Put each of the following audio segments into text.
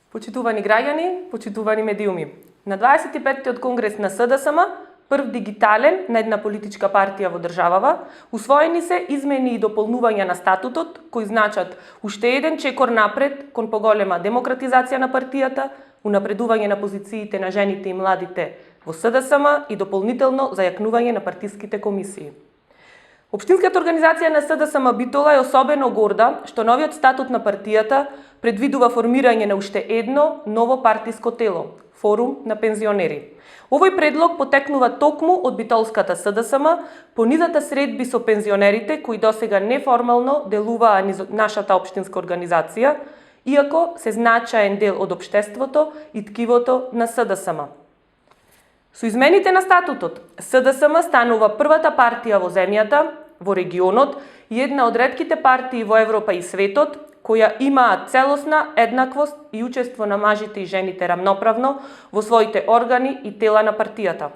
Почитувани граѓани, почитувани медиуми. На 25-тиот конгрес на СДСМ, прв дигитален на една политичка партија во државава, усвоени се измени и дополнувања на статутот, кои значат уште еден чекор напред кон поголема демократизација на партијата, унапредување на позициите на жените и младите во СДСМ и дополнително зајакнување на партиските комисии. Општинската организација на СДСМ Битола е особено горда што новиот статут на партијата предвидува формирање на уште едно ново партиско тело – Форум на пензионери. Овој предлог потекнува токму од битолската СДСМ по низата средби со пензионерите кои досега неформално делуваа низ нашата општинска организација, иако се значаен дел од општеството и ткивото на СДСМ. Со измените на статутот, СДСМ станува првата партија во земјата, во регионот и една од ретките партии во Европа и светот која имаат целосна еднаквост и учество на мажите и жените рамноправно во своите органи и тела на партијата.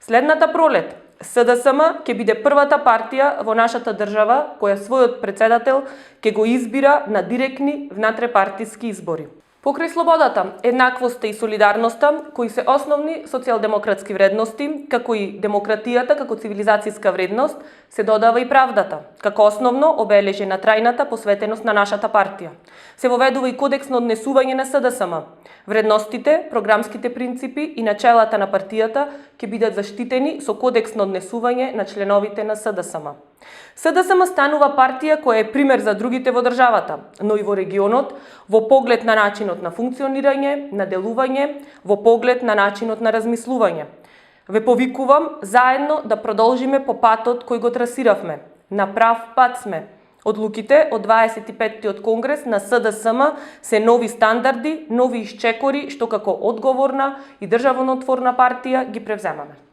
Следната пролет, СДСМ ќе биде првата партија во нашата држава која својот председател ќе го избира на директни внатрепартиски избори. Покрај слободата, еднаквоста и солидарноста, кои се основни социјалдемократски вредности, како и демократијата како цивилизацијска вредност, се додава и правдата, како основно обележје на трајната посветеност на нашата партија. Се воведува и кодекс на однесување на СДСМ. Вредностите, програмските принципи и начелата на партијата ќе бидат заштитени со кодекс на однесување на членовите на СДСМ. СДСМ станува партија која е пример за другите во државата, но и во регионот, во поглед на начинот на функционирање, на делување, во поглед на начинот на размислување. Ве повикувам заедно да продолжиме по патот кој го трасиравме. На прав пат сме. Одлуките од 25-тиот конгрес на СДСМ се нови стандарди, нови исчекори што како одговорна и државнотворна партија ги превземаме.